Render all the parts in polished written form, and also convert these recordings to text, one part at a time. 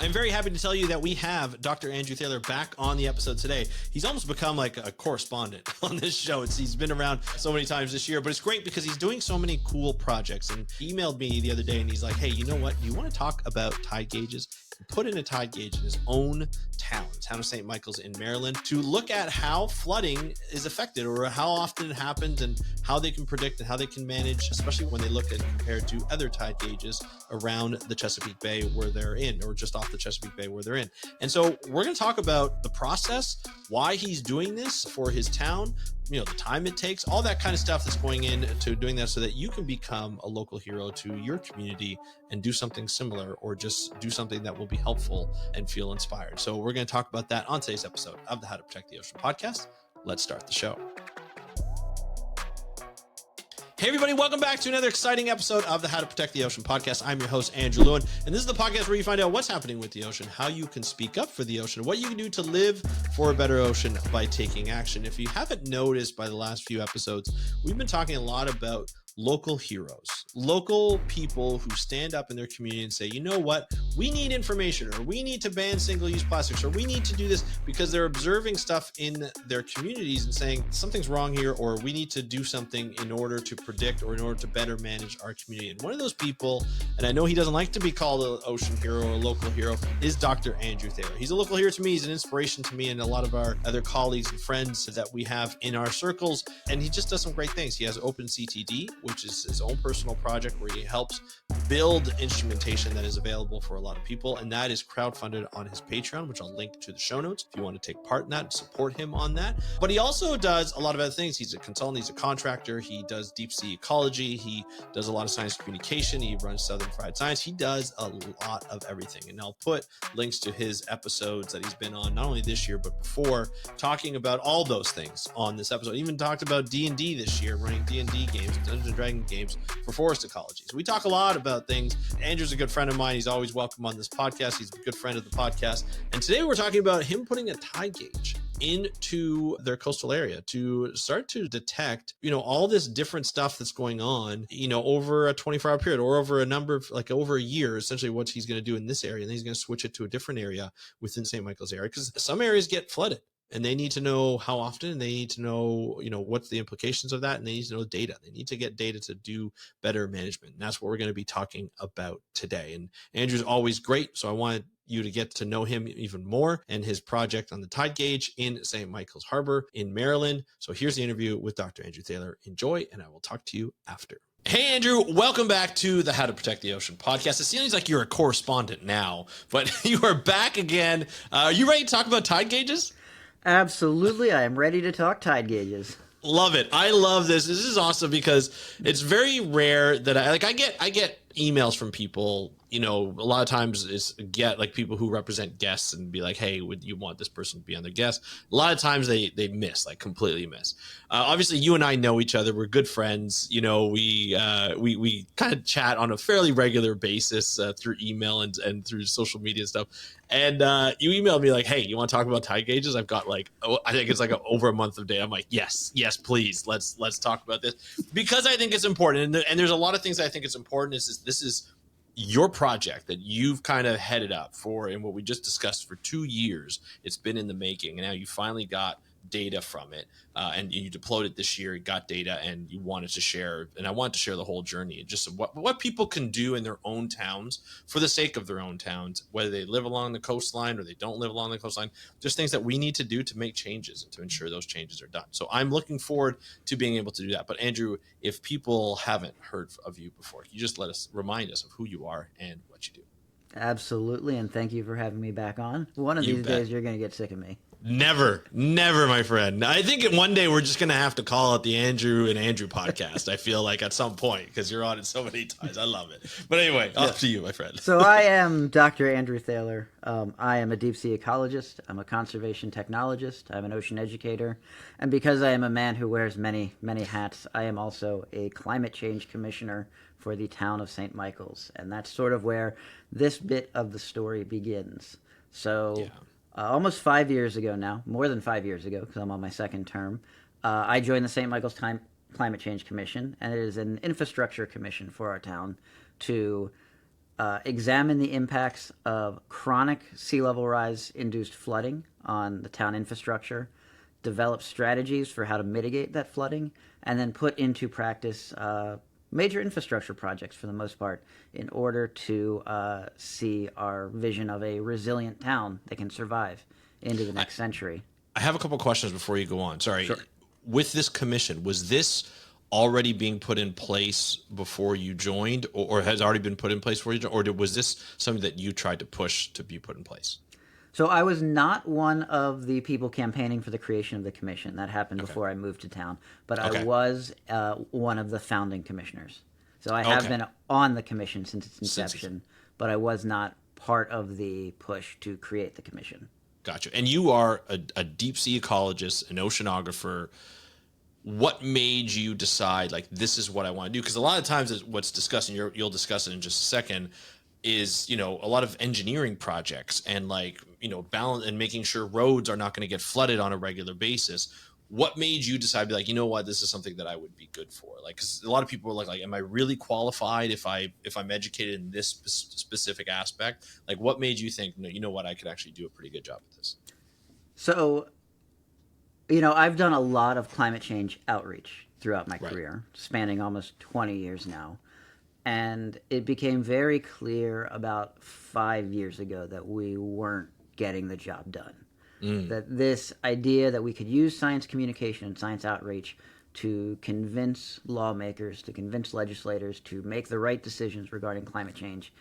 I'm very happy to tell you that we have Dr. Andrew Thaler back on the episode today. He's almost become like a correspondent on this show. He's been around so many times this year, but it's great because he's doing so many cool projects. And he emailed me the other day and he's like, hey, you know what? You want to talk about tide gauges? Put in a tide gauge in his own town of St. Michael's in Maryland, to look at how flooding is affected or how often it happens and how they can predict and how they can manage, especially when they look at compared to other tide gauges around the Chesapeake Bay where they're in, or just off the Chesapeake Bay where they're in. And so we're going to talk about the process, why he's doing this for his town, the time it takes, all that kind of stuff that's going into doing that so that you can become a local hero to your community and do something similar, or just do something that will be helpful and feel inspired. So we're going to talk about that on today's episode of the How to Protect the Ocean podcast. Let's start the show. Hey everybody, welcome back to another exciting episode of the How to Protect the Ocean podcast. I'm your host, Andrew Lewin, and this is the podcast where you find out what's happening with the ocean, how you can speak up for the ocean, what you can do to live for a better ocean by taking action. If you haven't noticed by the last few episodes, we've been talking a lot about local heroes, local people who stand up in their community and say, you know what, we need information, or we need to ban single-use plastics, or we need to do this, because they're observing stuff in their communities and saying something's wrong here, or we need to do something in order to predict or in order to better manage our community. And one of those people, and I know he doesn't like to be called an ocean hero or a local hero, is Dr. Andrew Thaler. He's a local hero to me. He's an inspiration to me and a lot of our other colleagues and friends that we have in our circles. And he just does some great things. He has Open CTD, which is his own personal project where he helps build instrumentation that is available for a lot of people. And that is crowdfunded on his Patreon, which I'll link to the show notes if you want to take part in that and support him on that. But he also does a lot of other things. He's a consultant, he's a contractor, he does deep sea ecology, he does a lot of science communication, he runs Southern Fried Science, he does a lot of everything. And I'll put links to his episodes that he's been on, not only this year, but before, talking about all those things on this episode. He even talked about D&D this year, running D&D games, Dungeons & Dragons games for forest ecology. So we talk a lot about things. Andrew's a good friend of mine. He's always welcome on this podcast. He's a good friend of the podcast. And today we're talking about him putting a tide gauge into their coastal area to start to detect, all this different stuff that's going on, over a 24-hour period or over a number of, over a year, essentially what he's going to do in this area. And then he's going to switch it to a different area within St. Michael's area, because some areas get flooded. And they need to know how often, and they need to know, what's the implications of that. And they need to know data. They need to get data to do better management. And that's what we're going to be talking about today. And Andrew's always great. So I wanted you to get to know him even more and his project on the tide gauge in St. Michael's Harbor in Maryland. So here's the interview with Dr. Andrew Thaler. Enjoy, and I will talk to you after. Hey, Andrew, welcome back to the How to Protect the Ocean podcast. It seems like you're a correspondent now, but you are back again. Are you ready to talk about tide gauges? Absolutely. I am ready to talk tide gauges. Love it. I love this. This is awesome because it's very rare that I get emails from people, a lot of times get people who represent guests and be like, hey, would you want this person to be on their guest? A lot of times they miss, completely miss. Obviously you and I know each other. We're good friends. We kind of chat on a fairly regular basis through email and through social media stuff. And you emailed me like, hey, you want to talk about tide gauges? I've got I think it's over a month of data. I'm like, yes, please. Let's talk about this, because I think it's important. And there's a lot of things I think it's important. This is your project that you've kind of headed up for, and what we just discussed for 2 years. It's been in the making, and now you finally got data from it, and you deployed it this year. You got data, and you wanted to share. And I wanted to share the whole journey, and just what people can do in their own towns for the sake of their own towns, whether they live along the coastline or they don't live along the coastline. Just things that we need to do to make changes and to ensure those changes are done. So I'm looking forward to being able to do that. But Andrew, if people haven't heard of you before, can you just remind us of who you are and what you do? Absolutely, and thank you for having me back on. One of these days you're going to get sick of me. Never, my friend. I think one day we're just going to have to call it the Andrew and Andrew podcast. I feel like at some point, because you're on it so many times. I love it. But anyway, off to you, my friend. So I am Dr. Andrew Thaler. I am a deep sea ecologist. I'm a conservation technologist. I'm an ocean educator. And because I am a man who wears many, many hats, I am also a climate change commissioner for the town of St. Michael's. And that's sort of where this bit of the story begins. So... yeah. Almost 5 years ago now, more than 5 years ago, because I'm on my second term, I joined the St. Michael's Climate Change Commission, and it is an infrastructure commission for our town to examine the impacts of chronic sea level rise induced flooding on the town infrastructure, develop strategies for how to mitigate that flooding, and then put into practice major infrastructure projects for the most part in order to see our vision of a resilient town that can survive into the next century. I have a couple questions before you go on. Sorry. Sure. With this commission, was this already being put in place before you joined, or has already been put in place before you joined, or was this something that you tried to push to be put in place? So I was not one of the people campaigning for the creation of the commission. That happened before I moved to town. But I was one of the founding commissioners. So I have been on the commission since its inception, but I was not part of the push to create the commission. Gotcha. And you are a deep sea ecologist, an oceanographer. What made you decide, like, this is what I want to do? Because a lot of times what's discussed, and you'll discuss it in just a second, is, a lot of engineering projects and, like, balance and making sure roads are not going to get flooded on a regular basis. What made you decide to be like, you know what, this is something that I would be good for? Like, because a lot of people are like, am I really qualified if I'm educated in this specific aspect? Like, what made you think, no, you know what, I could actually do a pretty good job at this? So, I've done a lot of climate change outreach throughout my career, spanning almost 20 years now. And it became very clear about 5 years ago that we weren't getting the job done. That this idea that we could use science communication and science outreach to convince lawmakers, to convince legislators to make the right decisions regarding climate change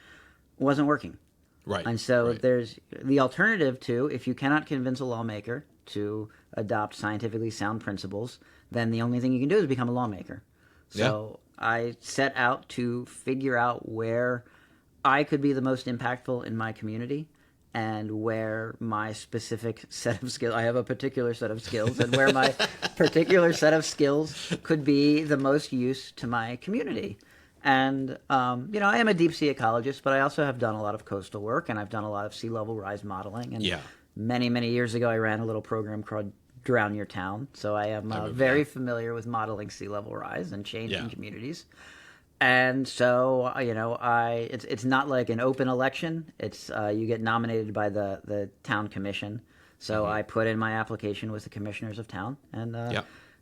wasn't working. Right. And so there's the alternative to, if you cannot convince a lawmaker to adopt scientifically sound principles, then the only thing you can do is become a lawmaker. So I set out to figure out where I could be the most impactful in my community and where my specific set of skills, I have a particular set of skills, and where my particular set of skills could be the most use to my community. And, I am a deep sea ecologist, but I also have done a lot of coastal work, and I've done a lot of sea level rise modeling. And many, many years ago, I ran a little program called Drown Your Town. So I am very familiar with modeling sea level rise and change in communities. And so, it's not like an open election. It's you get nominated by the town commission. So I put in my application with the commissioners of town, and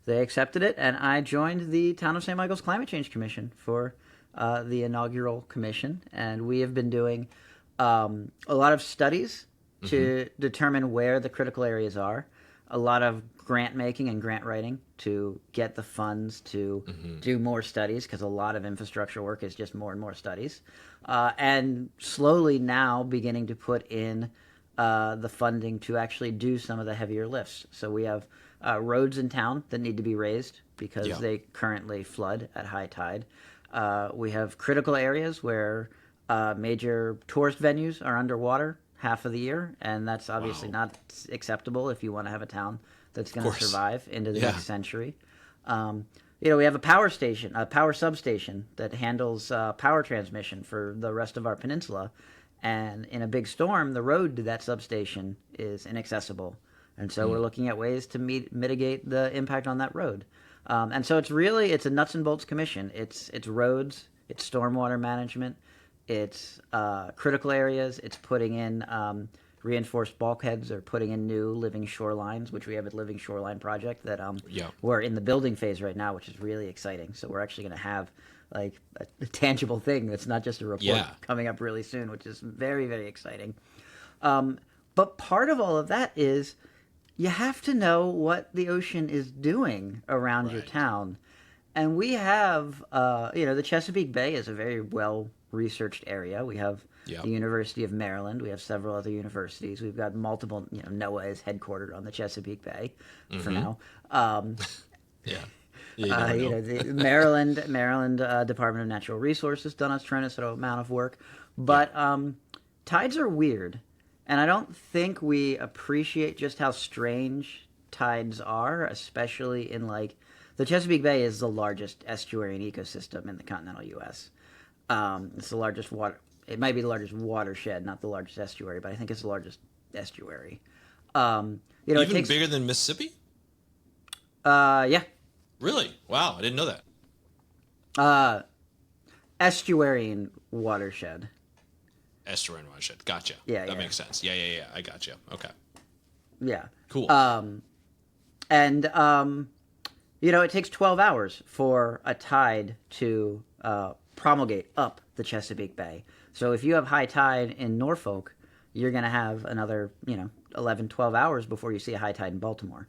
they accepted it. And I joined the Town of St. Michael's Climate Change Commission for the inaugural commission. And we have been doing a lot of studies to determine where the critical areas are, a lot of grant making and grant writing to get the funds to do more studies, because a lot of infrastructure work is just more and more studies, and slowly now beginning to put in the funding to actually do some of the heavier lifts. So we have roads in town that need to be raised because they currently flood at high tide. We have critical areas where major tourist venues are underwater half of the year, and that's obviously not acceptable if you want to have a town that's going to survive into the next century. We have a power substation that handles power transmission for the rest of our peninsula, and in a big storm, the road to that substation is inaccessible, and so we're looking at ways to mitigate the impact on that road. And so it's a nuts and bolts commission. It's roads, it's stormwater management, it's critical areas. It's putting in reinforced bulkheads or putting in new living shorelines, which we have a living shoreline project that we're in the building phase right now, which is really exciting. So we're actually going to have like a tangible thing that's not just a report coming up really soon, which is very, very exciting. But part of all of that is you have to know what the ocean is doing around your town. And we have, the Chesapeake Bay is a very well-researched area. We have the University of Maryland. We have several other universities. We've got multiple, NOAA is headquartered on the Chesapeake Bay for now. The Maryland Department of Natural Resources done a tremendous amount of work. But tides are weird. And I don't think we appreciate just how strange tides are, especially in the Chesapeake Bay is the largest estuarine ecosystem in the continental U.S. It's the largest it might be the largest watershed, not the largest estuary, but I think it's the largest estuary. Even bigger than Mississippi? Yeah. Really? Wow, I didn't know that. Estuarine watershed. Estuarine watershed. Gotcha. Yeah, That yeah. makes sense. Yeah. I gotcha. Okay. Yeah. Cool. And it takes 12 hours for a tide to promulgate up the Chesapeake Bay. So if you have high tide in Norfolk, you're going to have another 11, 12 hours before you see a high tide in Baltimore.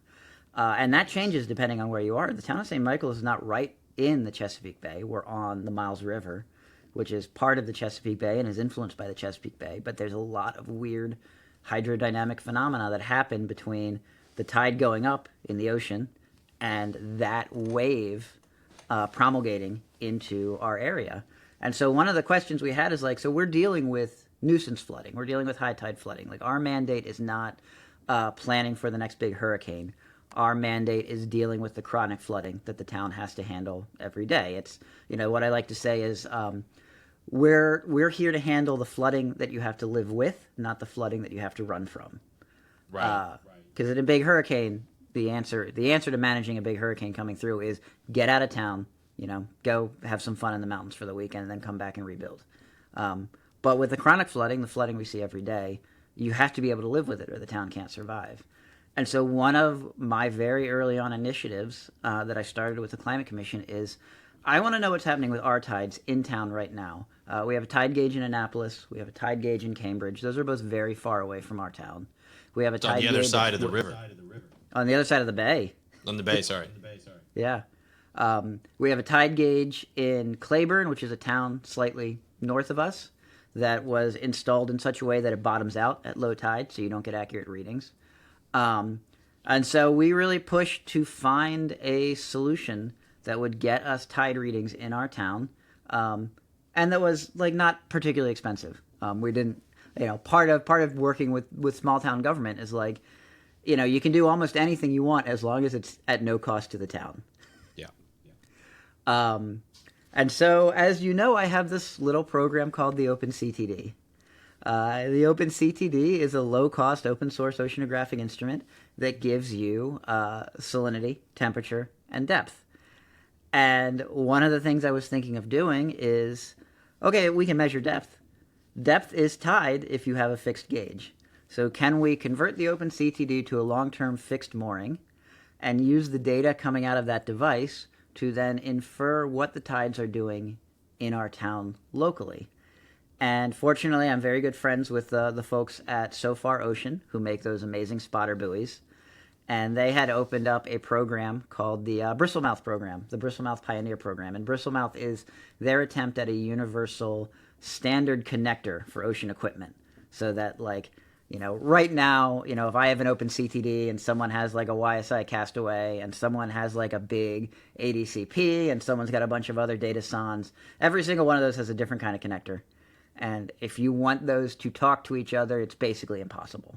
And that changes depending on where you are. The town of St. Michael's is not right in the Chesapeake Bay. We're on the Miles River, which is part of the Chesapeake Bay and is influenced by the Chesapeake Bay. But there's a lot of weird hydrodynamic phenomena that happen between the tide going up in the ocean and that wave promulgating into our area. And so one of the questions we had is like, so we're dealing with nuisance flooding. We're dealing with high tide flooding. Like our mandate is not planning for the next big hurricane. Our mandate is dealing with the chronic flooding that the town has to handle every day. It's, what I like to say is we're here to handle the flooding that you have to live with, not the flooding that you have to run from. Right. Because in a big hurricane, the answer to managing a big hurricane coming through is get out of town, go have some fun in the mountains for the weekend, and then come back and rebuild. But with the chronic flooding, the flooding we see every day, you have to be able to live with it or the town can't survive. And so one of my very early on initiatives that I started with the Climate Commission is I want to know what's happening with our tides in town right now. We have a tide gauge in Annapolis. We have a tide gauge in Cambridge. Those are both very far away from our town. We have a tide gauge on the other side of the river. On the other side of the bay. On the bay, sorry. Yeah. We have a tide gauge in Claiborne, which is a town slightly north of us, that was installed in such a way that it bottoms out at low tide, so you don't get accurate readings. And so we really pushed to find a solution that would get us tide readings in our town, and that was like not particularly expensive. We didn't, part of working with small town government is like, you can do almost anything you want as long as it's at no cost to the town. Yeah. And so, as you know, I have this little program called the Open CTD. The Open CTD is a low-cost open-source oceanographic instrument that gives you salinity, temperature, and depth. And one of the things I was thinking of doing is, okay, we can measure depth. Depth is tide if you have a fixed gauge. So can we convert the Open CTD to a long-term fixed mooring and use the data coming out of that device to then infer what the tides are doing in our town locally? And fortunately, I'm very good friends with the folks at So Far Ocean who make those amazing spotter buoys. And they had opened up a program called the Bristlemouth program, the Bristlemouth Pioneer program. And Bristlemouth is their attempt at a universal standard connector for ocean equipment. So that, like, right now, if I have an Open CTD and someone has like a YSI Castaway and someone has like a big ADCP and someone's got a bunch of other data SONs, every single one of those has a different kind of connector. And if you want those to talk to each other, it's basically impossible.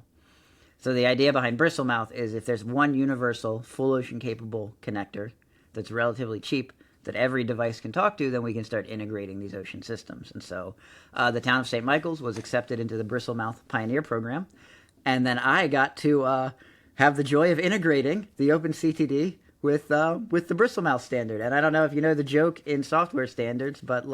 So the idea behind Bristlemouth is if there's one universal, full ocean capable connector that's relatively cheap that every device can talk to, then we can start integrating these ocean systems. And so the town of St. Michael's was accepted into the Bristlemouth Pioneer program. And then I got to have the joy of integrating the Open CTD with the Bristlemouth standard. And I don't know if you know the joke in software standards, but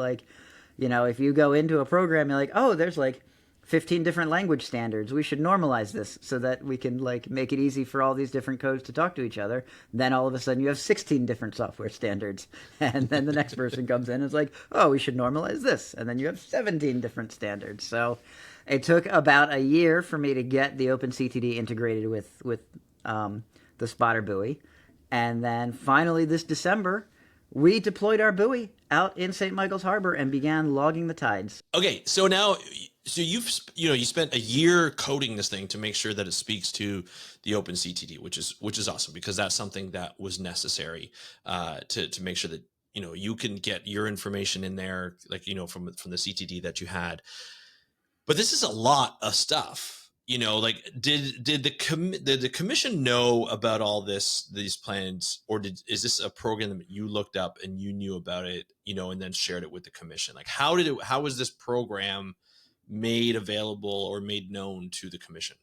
if you go into a program, you're like, oh, there's like 15 different language standards. We should normalize this so that we can make it easy for all these different codes to talk to each other. Then all of a sudden you have 16 different software standards. And then the next person comes in and is like, oh, we should normalize this. And then you have 17 different standards. So it took about a year for me to get the OpenCTD integrated with the spotter buoy. And then finally this December, we deployed our buoy out in St. Michael's Harbor and began logging the tides. Okay, so now, you spent a year coding this thing to make sure that it speaks to the Open CTD, which is awesome because that's something that was necessary to make sure that you can get your information in there, from the CTD that you had. But this is a lot of stuff. Did the commission know about all these plans, or is this a program that you looked up and you knew about it, and then shared it with the commission? Like, how was this program made available or made known to the commission?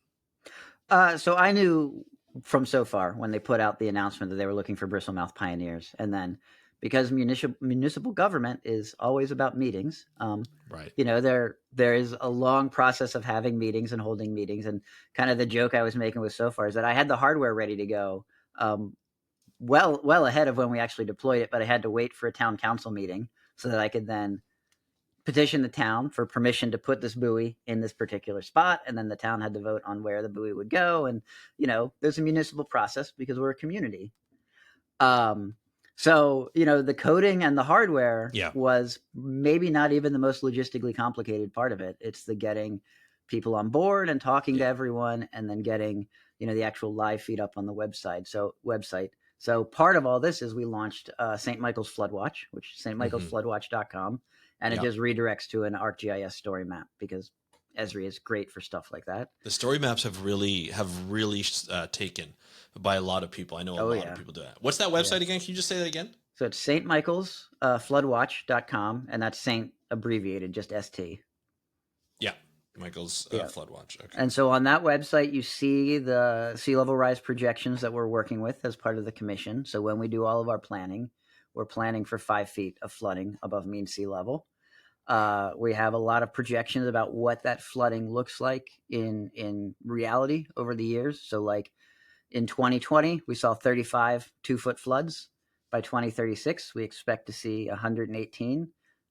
So I knew from So Far when they put out the announcement that they were looking for Bristlemouth pioneers, and then because municipal government is always about meetings. Right. There is a long process of having meetings and holding meetings, and kind of the joke I was making with so far is that I had the hardware ready to go, well ahead of when we actually deployed it, but I had to wait for a town council meeting so that I could then petition the town for permission to put this buoy in this particular spot, and then the town had to vote on where the buoy would go. And there's a municipal process because we're a community. So the coding and the hardware was maybe not even the most logistically complicated part of it. It's the getting people on board and talking to everyone, and then getting the actual live feed up on the website. So part of all this is we launched St. Michael's Flood Watch, which is stmichaelsfloodwatch.com. And it just redirects to an ArcGIS story map, because Esri is great for stuff like that. The story maps have really taken by a lot of people. I know a lot of people do that. What's that website again? Can you just say that again? So it's St. Michael's floodwatch.com, and that's Saint abbreviated, just ST. Yeah, Michael's Flood Watch. Okay. And so on that website, you see the sea level rise projections that we're working with as part of the commission. So when we do all of our planning, we're planning for 5 feet of flooding above mean sea level. We have a lot of projections about what that flooding looks like in reality over the years. So like in 2020, we saw 35 2-foot floods. By 2036, we expect to see 118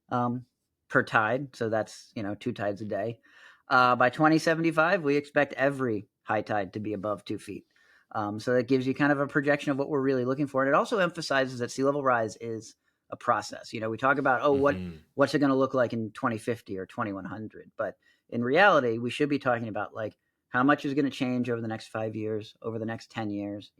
per tide. So that's, 2 tides a day. By 2075, we expect every high tide to be above 2 feet. So that gives you kind of a projection of what we're really looking for. And it also emphasizes that sea level rise is a process. We talk about, what's it going to look like in 2050 or 2100? But in reality, we should be talking about like how much is going to change over the next 5 years, over the next 10 years.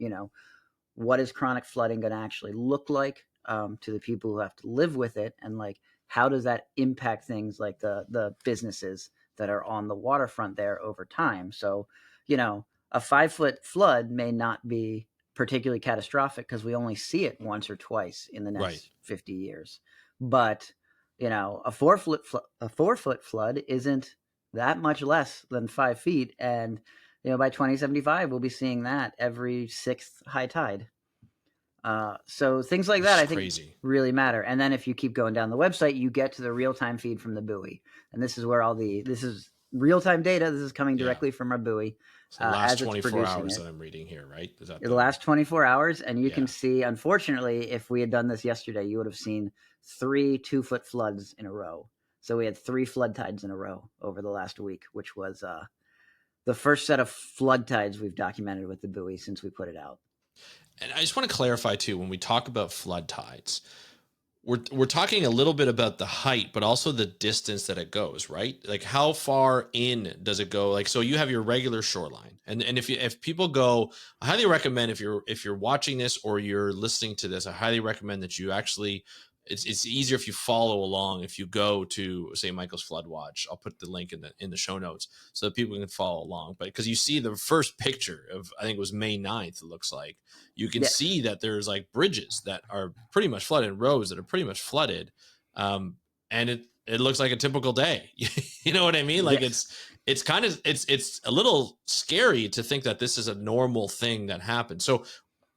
What is chronic flooding going to actually look like to the people who have to live with it? And like, how does that impact things like the businesses that are on the waterfront there over time? So, a 5-foot flood may not be particularly catastrophic because we only see it once or twice in the next 50 years. But, a 4-foot flood isn't that much less than 5 feet. And, by 2075, we'll be seeing that every 6th high tide. So things like that, I think, really matter. And then if you keep going down the website, you get to the real-time feed from the buoy. And this is where this is real-time data. This is coming directly from our buoy. So the last 24 hours that I'm reading here, right? Is that the last 24 hours. And you can see, unfortunately, if we had done this yesterday, you would have seen 3 2-foot floods in a row. So we had 3 flood tides in a row over the last week, which was the first set of flood tides we've documented with the buoy since we put it out. And I just want to clarify too, when we talk about flood tides, we're talking a little bit about the height, but also the distance that it goes, right? Like how far in does it go? Like, so you have your regular shoreline, and if people go, I highly recommend if you're watching this or you're listening to this, I highly recommend that you actually. It's easier if you follow along. If you go to St. Michael's Flood Watch, I'll put the link in the show notes so that people can follow along. But because you see the first picture of, I think it was May 9th, it looks like you can see that there's like bridges that are pretty much flooded, roads that are pretty much flooded, and it looks like a typical day. You know what I mean? Like it's kind of it's a little scary to think that this is a normal thing that happens. So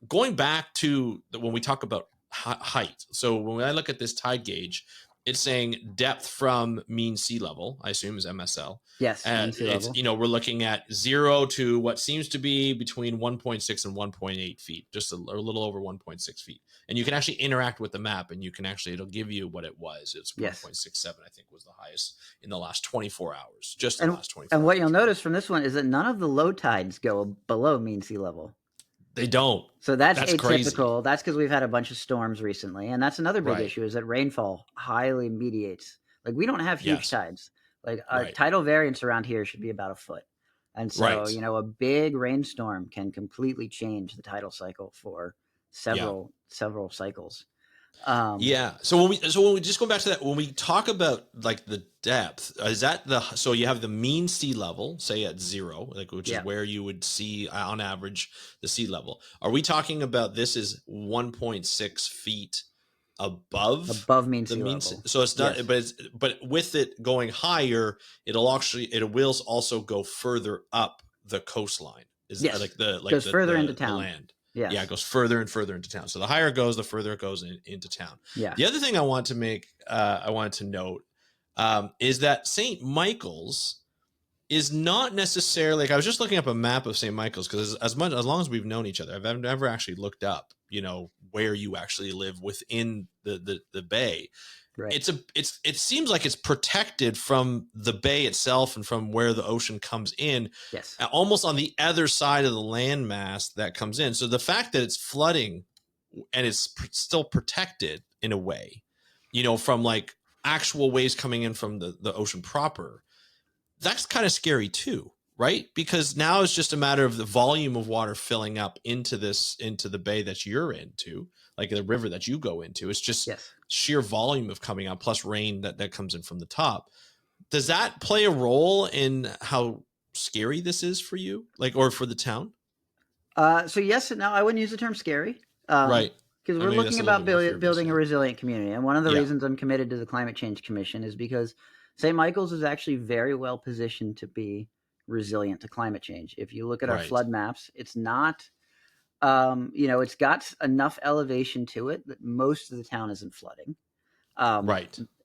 going back to when we talk about height. So when I look at this tide gauge, it's saying depth from mean sea level, I assume is MSL. Yes. Mean sea level. We're looking at 0 to what seems to be between 1.6 and 1.8 feet, just a little over 1.6 feet. And you can actually interact with the map, and it'll give you what it was. It's 1.67, I think was the highest in the last 24 hours, just the last 24 And hours. what you'll notice from this one is that none of the low tides go below mean sea level. They don't. So that's atypical. Crazy. That's because we've had a bunch of storms recently. And that's another big issue is that rainfall highly mediates. Like we don't have huge tides. Like tidal variance around here should be about a foot. And so, a big rainstorm can completely change the tidal cycle for several cycles. So when we just go back to that, when we talk about like the depth, is that so you have the mean sea level, say at 0, like which is where you would see on average the sea level. Are we talking about this is 1.6 feet above mean sea level? So it's not, but with it going higher, it will also go further up the coastline. Is like the goes further into the town. land. Yes. Yeah, it goes further and further into town. So the higher it goes, the further it goes into town. Yeah. The other thing I wanted to note is that St. Michael's is not necessarily, like, I was just looking up a map of St. Michael's, because as long as we've known each other, I've never actually looked up, where you actually live within the bay. Right. It seems like it's protected from the bay itself and from where the ocean comes in. Yes. Almost on the other side of the landmass that comes in. So the fact that it's flooding and it's still protected in a way, from like actual waves coming in from the ocean proper, that's kind of scary too, right? Because now it's just a matter of the volume of water filling up into the bay that you're into, like the river that you go into. It's just sheer volume of coming out, plus rain that comes in from the top. Does that play a role in how scary this is for you, or for the town? So yes and no. I wouldn't use the term scary. Right. Because we're looking about building a resilient community. And one of the reasons I'm committed to the Climate Change Commission is because St. Michael's is actually very well positioned to be resilient to climate change. If you look at our flood maps, it's not, it's got enough elevation to it that most of the town isn't flooding.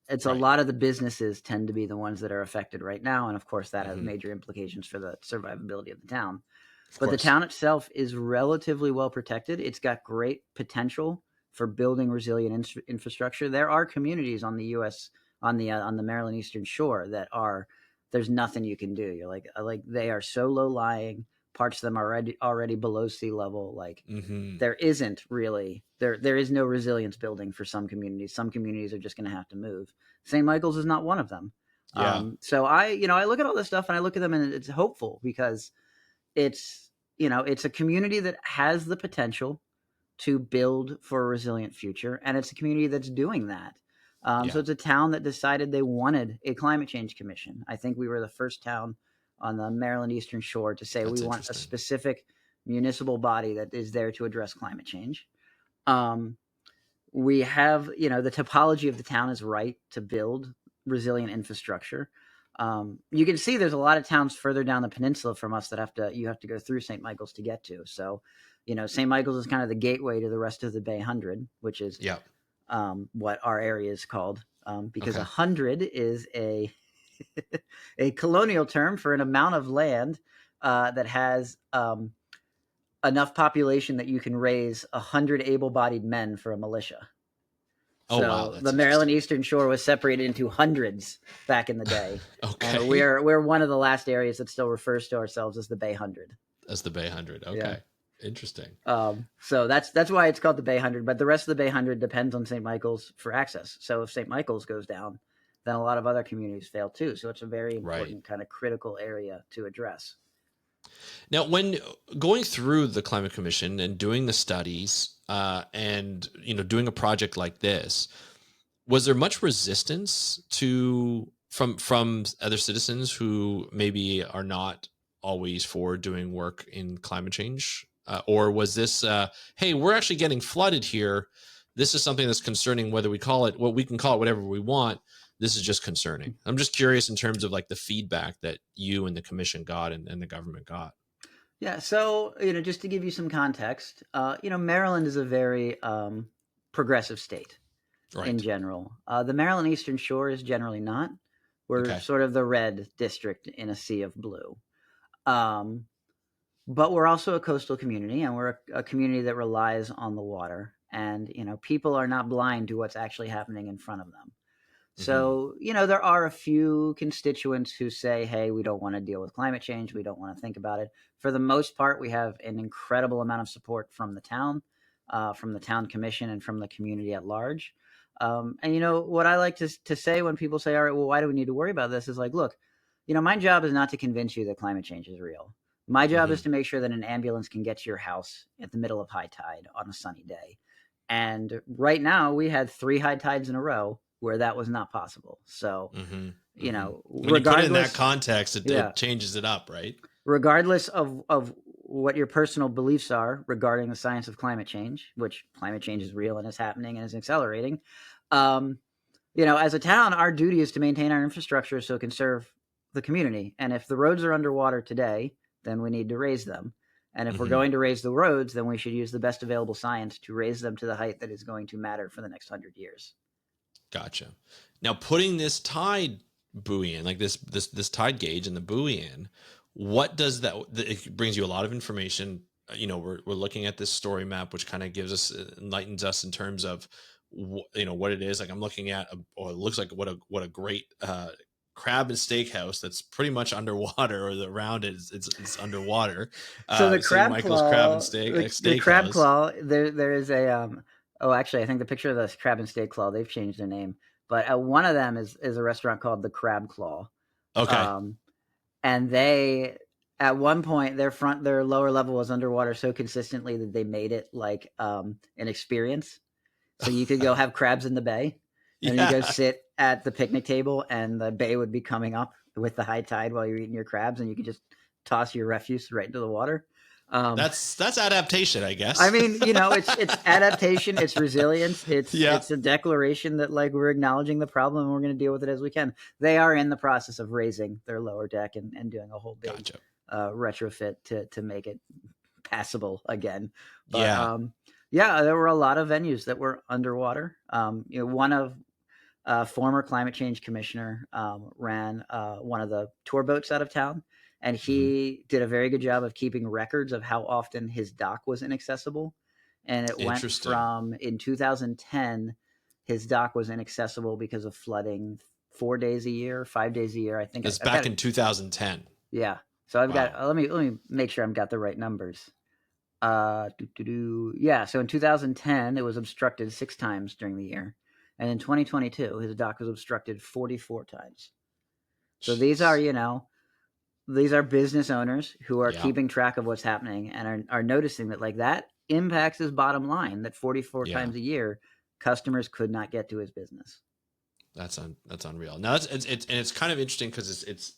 It's a lot of the businesses tend to be the ones that are affected right now. And of course, that has major implications for the survivability of the town. But the town itself is relatively well protected. It's got great potential for building resilient infrastructure. There are communities on the U.S. on the Maryland Eastern Shore that there's nothing you can do. You're like they are so low lying. Parts of them are already below sea level. There isn't really there is no resilience building for some communities. Some communities are just going to have to move. St. Michael's is not one of them. Yeah. So I look at all this stuff and I look at them and it's hopeful because it's a community that has the potential to build for a resilient future, and it's a community that's doing that. So it's a town that decided they wanted a climate change commission. I think we were the first town on the Maryland Eastern Shore to say we want a specific municipal body that is there to address climate change. We have, the topology of the town is right to build resilient infrastructure. You can see there's a lot of towns further down the peninsula from us that you have to go through St. Michael's to get to. So, St. Michael's is kind of the gateway to the rest of the Bay 100, which is what our area is called. Because 100 is a colonial term for an amount of land that has enough population that you can raise 100 able-bodied men for a militia. So the Maryland Eastern Shore was separated into hundreds back in the day. And we're one of the last areas that still refers to ourselves as the Bay 100. As the Bay 100. Okay. Yeah. Interesting. So that's why it's called the Bay 100. But the rest of the Bay 100 depends on St. Michael's for access. So if St. Michael's goes down, then a lot of other communities fail too. So it's a very important kind of critical area to address. Now, when going through the Climate Commission and doing the studies and doing a project like this, was there much resistance from other citizens who maybe are not always for doing work in climate change? Or was this, hey, we're actually getting flooded here. This is something that's concerning, whether we call it we can call it whatever we want. This is just concerning. I'm just curious in terms of like the feedback that you and the commission got and the government got. Yeah. So, just to give you some context, Maryland is a very progressive state in general. The Maryland Eastern Shore is generally not. We're sort of the red district in a sea of blue. But we're also a coastal community, and we're a community that relies on the water. And, people are not blind to what's actually happening in front of them. So, there are a few constituents who say, hey, we don't want to deal with climate change. We don't want to think about it. For the most part, we have an incredible amount of support from the town commission, and from the community at large. And, what I like to say when people say, all right, well, why do we need to worry about this? Is like, look, my job is not to convince you that climate change is real. My job is to make sure that an ambulance can get to your house at the middle of high tide on a sunny day. And right now we had 3 high tides in a row where that was not possible. So, when you put it in that context, it changes it up, right? Regardless of what your personal beliefs are regarding the science of climate change, which climate change is real and is happening and is accelerating, as a town, our duty is to maintain our infrastructure so it can serve the community. And if the roads are underwater today, then we need to raise them. And if we're Mm-hmm. going to raise the roads, then we should use the best available science to raise them to the height that is going to matter for the next 100 years. Gotcha. Now, putting this tide buoy in, like this tide gauge and the buoy in, what does that? It brings you a lot of information. We're looking at this story map, which kind of gives us, enlightens us in terms of what it is. Like I'm looking at, or it looks like what a great crab and steakhouse that's pretty much underwater, or around it it's underwater. So the St. crab Michael's Crab and claw, Steak the crab Steakhouse. claw, there is a oh, actually I think the picture of the crab and steak claw, they've changed their name. But one of them is a restaurant called the Crab Claw. Okay. And they, at one point, their lower level was underwater so consistently that they made it like an experience. So you could go have crabs in the bay, and you go Yeah. sit at the picnic table, and the bay would be coming up with the high tide while you're eating your crabs, and you could just toss your refuse right into the water. That's adaptation, I guess. I mean, it's adaptation, it's resilience, Yeah. it's a declaration that like we're acknowledging the problem and we're going to deal with it as we can. They are in the process of raising their lower deck and doing a whole big Gotcha. retrofit to make it passable again. But Yeah. yeah, there were a lot of venues that were underwater. One of former climate change commissioner ran one of the tour boats out of town. And he did a very good job of keeping records of how often his dock was inaccessible. And it went Interesting. from, in 2010, his dock was inaccessible because of flooding 4 days a year, 5 days a year. I think It's I've back got in 2010. Yeah. So I've Wow. got, let me make sure I've got the right numbers. Yeah. So in 2010, it was obstructed 6 times during the year. And in 2022, his dock was obstructed 44 times. So these are, these are business owners who are Yeah. keeping track of what's happening and are noticing that like that impacts his bottom line, that 44 Yeah. times a year customers could not get to his business. That's unreal. Now it's kind of interesting because it's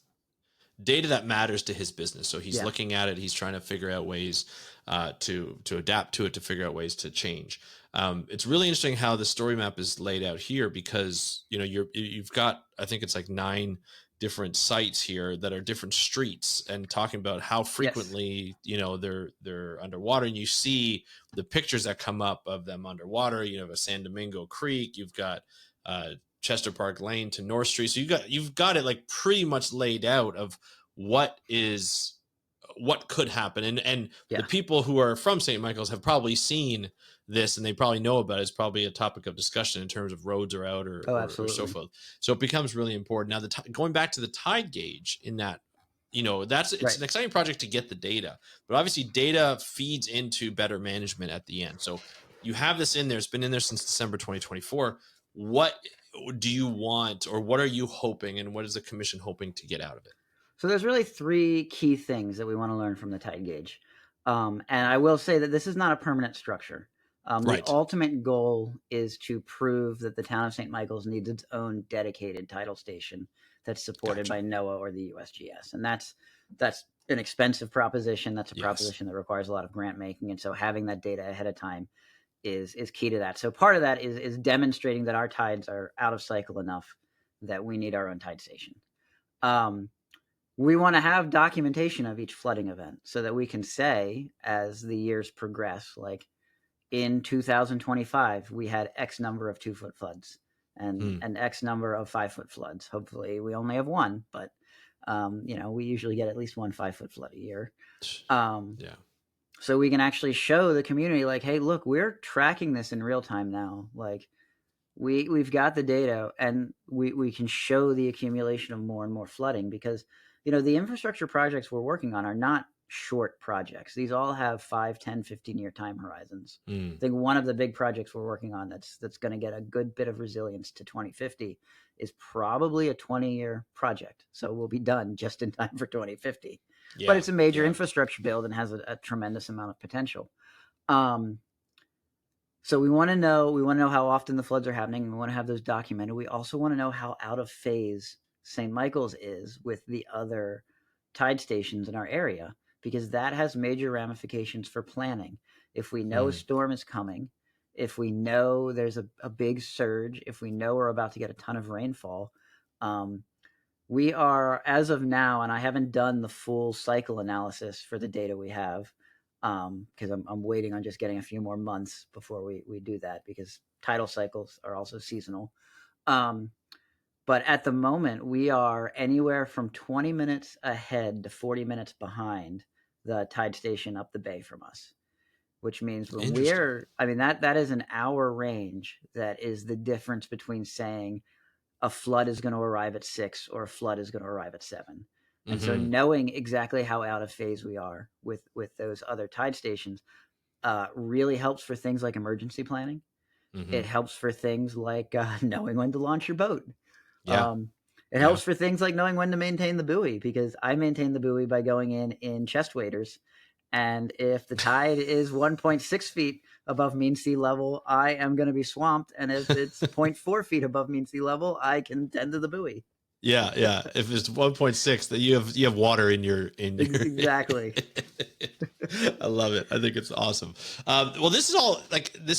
data that matters to his business. So he's looking at it. He's trying to figure out ways to adapt to it, to figure out ways to change. It's really interesting how the story map is laid out here because you've got, I think it's like 9 different sites here that are different streets, and talking about how frequently they're underwater. And you see the pictures that come up of them underwater. You have a San Domingo Creek. You've got Chester Park Lane to North Street. So you've got it like pretty much laid out of what could happen. And the people who are from St. Michael's have probably seen this, and they probably know about it. It's probably a topic of discussion in terms of roads are out or so forth. So it becomes really important. Now, going back to the tide gauge, in that, it's an exciting project to get the data, but obviously data feeds into better management at the end. So you have this in there. It's been in there since December 2024. What do you want, or what are you hoping, and what is the commission hoping to get out of it? So there's really 3 key things that we want to learn from the tide gauge. And I will say that this is not a permanent structure. The ultimate goal is to prove that the town of St. Michael's needs its own dedicated tidal station that's supported by NOAA or the USGS. And that's an expensive proposition. That's a proposition that requires a lot of grant making. And so having that data ahead of time is key to that. So part of that is demonstrating that our tides are out of cycle enough that we need our own tide station. We want to have documentation of each flooding event so that we can say, as the years progress, like in 2025, we had X number of 2-foot floods and X number of 5-foot floods. Hopefully we only have 1, but we usually get at least 1 5-foot flood a year. So we can actually show the community like, hey, look, we're tracking this in real time now. Like we've got the data, and we can show the accumulation of more and more flooding, because the infrastructure projects we're working on are not short projects. These all have 5, 10, 15-year time horizons. I think one of the big projects we're working on that's going to get a good bit of resilience to 2050 is probably a 20-year project. So we'll be done just in time for 2050. But it's a major infrastructure build and has a tremendous amount of potential. So we want to know how often the floods are happening. We want to have those documented. We also want to know how out of phase St. Michael's is with the other tide stations in our area, because that has major ramifications for planning. If we know a storm is coming, if we know there's a big surge, if we know we're about to get a ton of rainfall, we are, as of now, and I haven't done the full cycle analysis for the data we have, because I'm waiting on just getting a few more months before we do that, because tidal cycles are also seasonal. But at the moment, we are anywhere from 20 minutes ahead to 40 minutes behind the tide station up the bay from us, which means when that is an hour range. That is the difference between saying a flood is going to arrive at 6 or a flood is going to arrive at 7. And so knowing exactly how out of phase we are with those other tide stations really helps for things like emergency planning. It helps for things like knowing when to launch your boat. It helps for things like knowing when to maintain the buoy, because I maintain the buoy by going in chest waders. And if the tide is 1.6 feet above mean sea level, I am going to be swamped. And if it's 0.4 feet above mean sea level, I can tend to the buoy. Yeah. If it's 1.6, that you have water in your Exactly. I love it. I think it's awesome. Well, this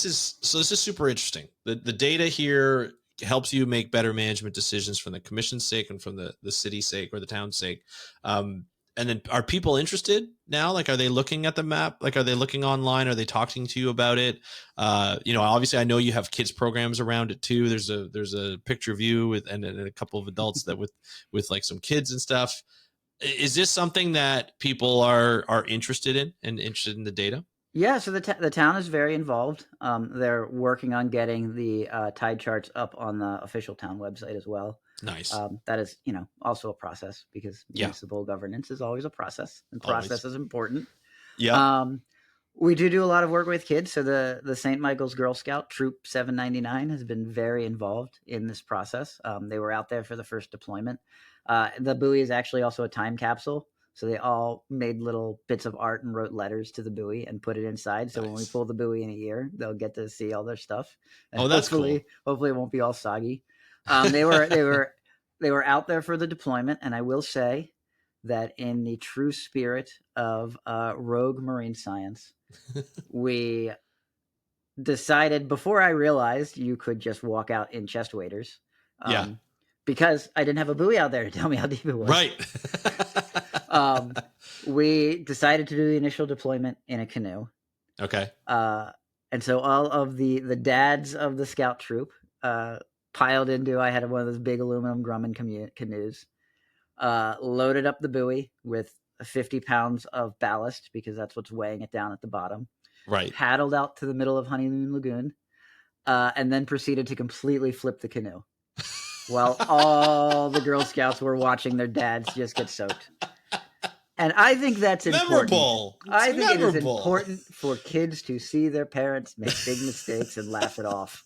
is super interesting. The data here helps you make better management decisions from the commission's sake and from the city's sake or the town's sake. And then are people interested now? Like, are they looking at the map? Like, are they looking online? Are they talking to you about it? Obviously I know you have kids programs around it too. There's a picture of you and a couple of adults that with like some kids and stuff. Is this something that people are interested in and interested in the data? Yeah, so the town is very involved. They're working on getting the tide charts up on the official town website as well. Nice. That is, also a process, because municipal governance is always a process, and process is important. Yeah. We do a lot of work with kids. So the St. Michael's Girl Scout Troop 799 has been very involved in this process. They were out there for the first deployment. The buoy is actually also a time capsule. So they all made little bits of art and wrote letters to the buoy and put it inside. So when we pull the buoy in a year, they'll get to see all their stuff. And that's cool. Hopefully it won't be all soggy. They were out there for the deployment, and I will say that in the true spirit of rogue marine science, we decided, before I realized you could just walk out in chest waders, because I didn't have a buoy out there to tell me how deep it was. Right. We decided to do the initial deployment in a canoe. Okay. And so all of the dads of the scout troop piled into, I had one of those big aluminum Grumman canoes, loaded up the buoy with 50 pounds of ballast, because that's what's weighing it down at the bottom. Right. Paddled out to the middle of Honeymoon Lagoon, and then proceeded to completely flip the canoe while all the Girl Scouts were watching their dads just get soaked. And I think that's important. Memorable. I think it is important for kids to see their parents make big mistakes and laugh it off.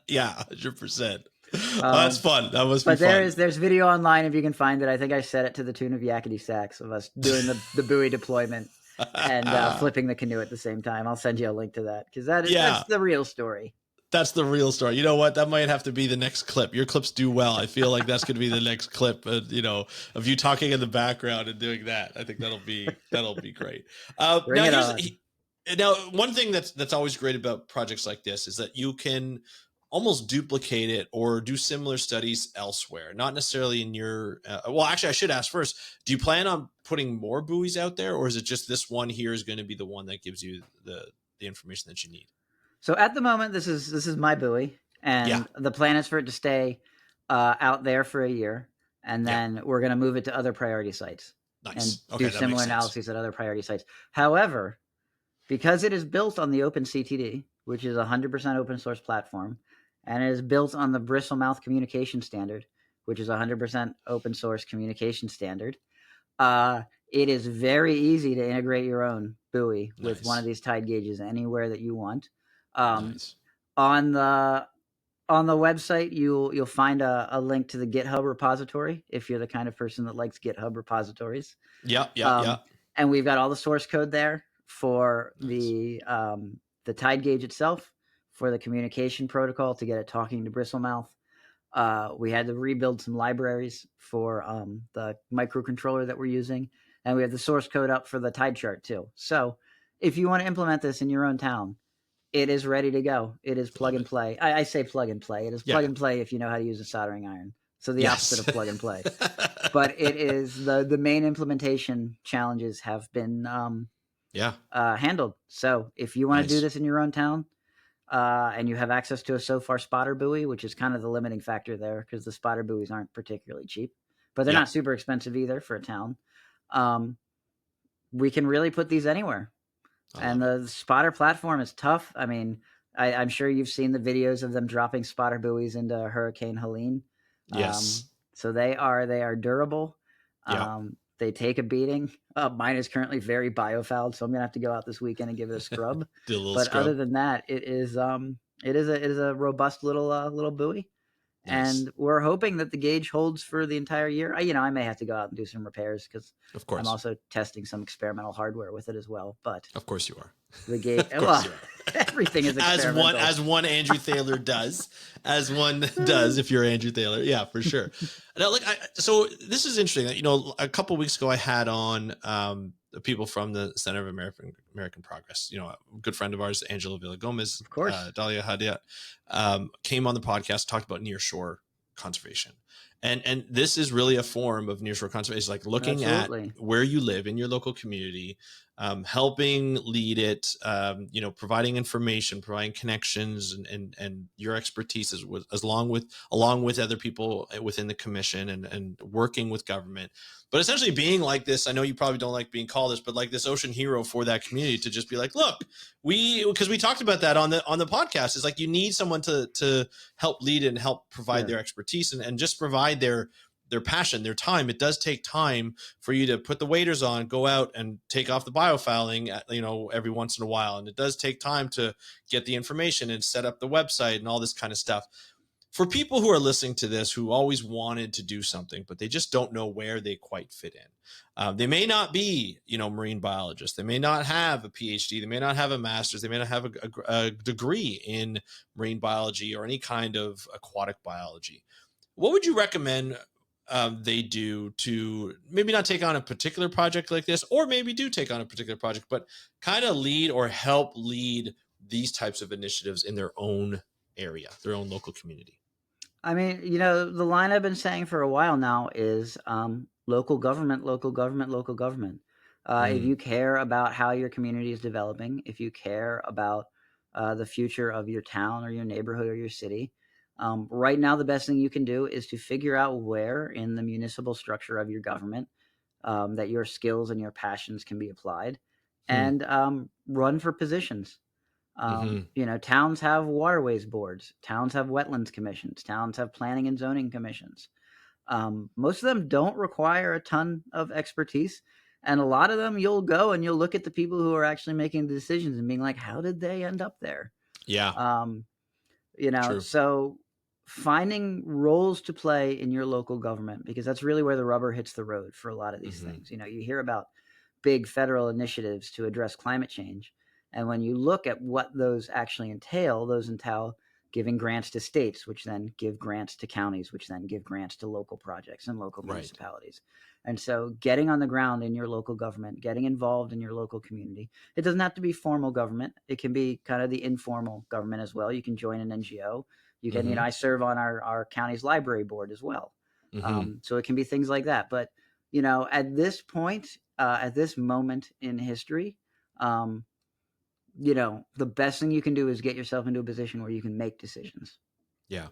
Yeah, 100%. That's fun. That must be fun. But there's video online if you can find it. I think I set it to the tune of yakety sax of us doing the buoy deployment and flipping the canoe at the same time. I'll send you a link to that, because that's the real story. That's the real story. You know what? That might have to be the next clip. Your clips do well. I feel like that's going to be the next clip. Of you talking in the background and doing that. I think that'll be great. Now, one thing that's always great about projects like this is that you can almost duplicate it or do similar studies elsewhere. Not necessarily in your. Well, actually, I should ask first. Do you plan on putting more buoys out there, or is it just this one here is going to be the one that gives you the information that you need? So at the moment, this is my buoy, and the plan is for it to stay out there for a year, and then we're going to move it to other priority sites and do similar analyses at other priority sites. However, because it is built on the OpenCTD, which is a 100% open source platform, and it is built on the Bristlemouth Communication Standard, which is a 100% open source communication standard, it is very easy to integrate your own buoy with one of these tide gauges anywhere that you want. Nice. On the website, you'll find a link to the GitHub repository if you're the kind of person that likes GitHub repositories. Yeah. And we've got all the source code there for the tide gauge itself, for the communication protocol to get it talking to Bristlemouth. We had to rebuild some libraries for the microcontroller that we're using, and we have the source code up for the tide chart too. So if you want to implement this in your own town, it is ready to go. It is plug and play. I say plug and play. It is plug and play if you know how to use a soldering iron. So the opposite of plug and play. But it is the main implementation challenges have been Yeah. handled. So if you want to do Nice. this in your own town, and you have access to a SOFAR spotter buoy, which is kind of the limiting factor there because the spotter buoys aren't particularly cheap, but they're Yeah. not super expensive either for a town. Um, we can really put these anywhere. I And love it. the spotter platform is tough. I mean, I'm sure you've seen the videos of them dropping spotter buoys into Hurricane Helene. Yes. So they are durable. Yeah. They take a beating. Mine is currently very biofouled, so I'm gonna have to go out this weekend and give it a scrub. Do a little But other scrub. than that, it is a robust little buoy. Nice. And we're hoping that the gauge holds for the entire year. I may have to go out and do some repairs because Of I'm course. also testing some experimental hardware with it as well. But Of course you are. the gauge, Of course well, you are. everything is as one experimental. as one Andrew Thaler does, as one does if you're Andrew Thaler. Yeah, for sure. Now, so this is interesting. A couple of weeks ago I had on people from the Center of American Progress. A good friend of ours, Angela Villagomez, Of course. Dalia Hadia, came on the podcast, talked about nearshore conservation. And this is really a form of nearshore conservation, like looking at Absolutely. where you live in your local community, helping lead it, providing information, providing connections, and your expertise along with other people within the commission, and working with government, but essentially being like this. I know you probably don't like being called this, but like this ocean hero for that community, to just be like, look, because we talked about that on the podcast. Is like you need someone to help lead and help provide their expertise, and just provide their passion, their time. It does take time for you to put the waders on, go out and take off the biofouling, every once in a while. And it does take time to get the information and set up the website and all this kind of stuff. For people who are listening to this, who always wanted to do something, but they just don't know where they quite fit in. They may not be, marine biologists. They may not have a PhD. They may not have a master's. They may not have a degree in marine biology or any kind of aquatic biology. What would you recommend they do to maybe not take on a particular project like this, or maybe do take on a particular project, but kind of lead or help lead these types of initiatives in their own area, their own local community? I mean, the line I've been saying for a while now is local government, local government, local government. If Mm, you care about how your community is developing, if you care about the future of your town or your neighborhood or your city, right now the best thing you can do is to figure out where in the municipal structure of your government that your skills and your passions can be applied, mm, and run for positions. mm-hmm. Towns have waterways boards, towns have wetlands commissions, towns have planning and zoning commissions. Most of them don't require a ton of expertise. And a lot of them, you'll go and you'll look at the people who are actually making the decisions and being like, how did they end up there? Yeah, Um, true. so finding roles to play in your local government, because that's really where the rubber hits the road for a lot of these Mm-hmm. things. You hear about big federal initiatives to address climate change. And when you look at what those actually entail, those entail giving grants to states, which then give grants to counties, which then give grants to local projects and local Right. municipalities. And so getting on the ground in your local government, getting involved in your local community, it doesn't have to be formal government. It can be kind of the informal government as well. You can join an NGO. You can, Mm-hmm. I serve on our county's library board as well. Mm-hmm. So it can be things like that. But, at this point, at this moment in history, um, the best thing you can do is get yourself into a position where you can make decisions. Yeah.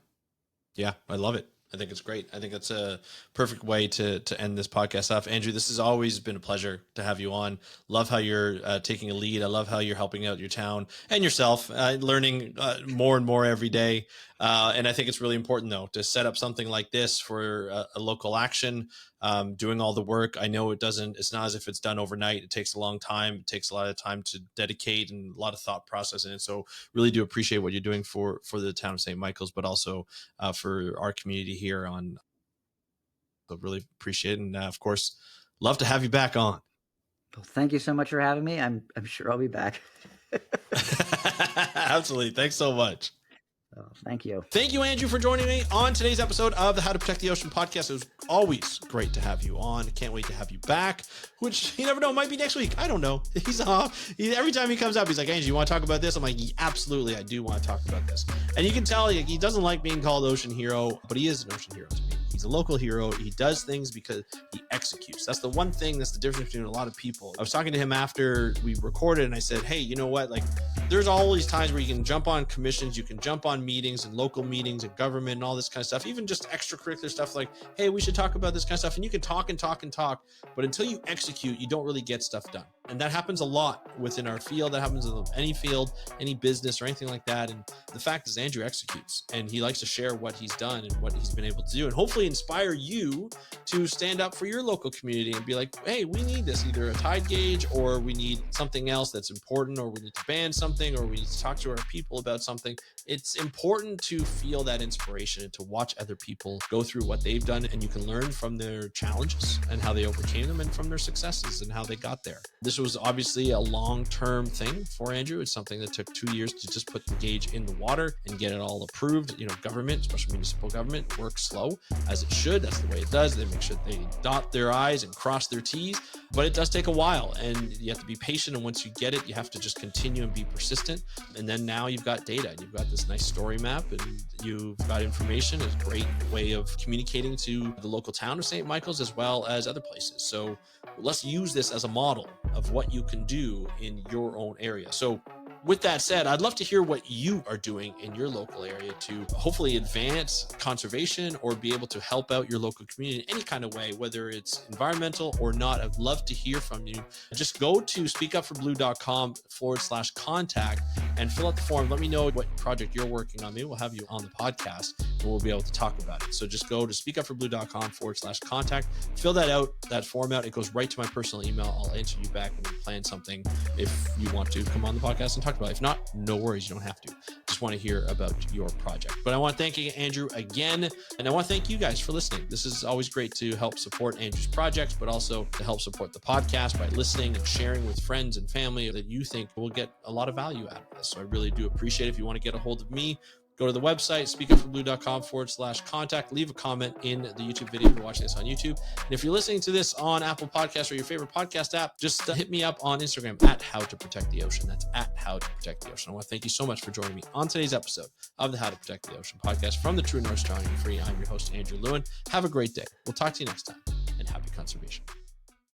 Yeah, I love it. I think it's great. I think that's a perfect way to end this podcast off. Andrew, this has always been a pleasure to have you on. Love how you're taking a lead. I love how you're helping out your town and yourself, learning more and more every day. And I think it's really important, though, to set up something like this for a local action, doing all the work. I know it's not as if it's done overnight. It takes a long time. It takes a lot of time to dedicate and a lot of thought process in it. So really do appreciate what you're doing for the town of St. Michael's, but also for our community here on. So really appreciate it. And of course, love to have you back on. Well, thank you so much for having me. I'm sure I'll be back. Absolutely. Thanks so much. Thank you. Thank you, Andrew, for joining me on today's episode of the How to Protect the Ocean podcast. It was always great to have you on. Can't wait to have you back, which you never know, might be next week. I don't know. He's off. Every time he comes up, he's like, Andrew, you want to talk about this? I'm like, absolutely, I do want to talk about this. And you can tell he doesn't like being called Ocean Hero, but he is an ocean hero to me. He's a local hero. He does things because he executes. That's the one thing that's the difference between a lot of people. I was talking to him after we recorded and I said, hey, you know what? Like, there's all these times where you can jump on commissions, you can jump on meetings and local meetings and government and all this kind of stuff, even just extracurricular stuff like, hey, we should talk about this kind of stuff. And you can talk and talk and talk, but until you execute, you don't really get stuff done. And that happens a lot within our field. That happens in any field, any business or anything like that. And the fact is Andrew executes and he likes to share what he's done and what he's been able to do and hopefully inspire you to stand up for your local community and be like, hey, we need this, either a tide gauge or we need something else that's important, or we need to ban something, or we need to talk to our people about something. It's important to feel that inspiration and to watch other people go through what they've done, and you can learn from their challenges and how they overcame them and from their successes and how they got there. This was obviously a long-term thing for Andrew. It's something that took 2 years to just put the gauge in the water and get it all approved. You know, government, especially municipal government, works slow as it should. That's the way it does. They make sure they dot their I's and cross their T's, but it does take a while and you have to be patient. And once you get it, you have to just continue and be persistent. And then now you've got data, you've got this nice story map, and you've got information. It's a great way of communicating to the local town of St. Michael's as well as other places. So let's use this as a model of what you can do in your own area. So with that said, I'd love to hear what you are doing in your local area to hopefully advance conservation or be able to help out your local community in any kind of way, whether it's environmental or not. I'd love to hear from you. Just go to speakupforblue.com/contact and fill out the form. Let me know what project you're working on. Maybe we'll have you on the podcast and we'll be able to talk about it. So just go to speakupforblue.com/contact, fill that out, that form out. It goes right to my personal email. I'll answer you back and we'll plan something if you want to come on the podcast and talk about it. If not, no worries, you don't have to. Just want to hear about your project. But I want to thank you, Andrew, again, and I want to thank you guys for listening. This is always great to help support Andrew's projects, but also to help support the podcast by listening and sharing with friends and family that you think will get a lot of value out of this. So I really do appreciate it. If you want to get a hold of me, go to the website, speakupforblue.com/contact. Leave a comment in the YouTube video if you're watching this on YouTube. And if you're listening to this on Apple Podcasts or your favorite podcast app, just hit me up on Instagram at How to Protect the Ocean. That's at How to Protect the Ocean. I want to thank you so much for joining me on today's episode of the How to Protect the Ocean podcast from the True North Strong and Free. I'm your host, Andrew Lewin. Have a great day. We'll talk to you next time, and happy conservation.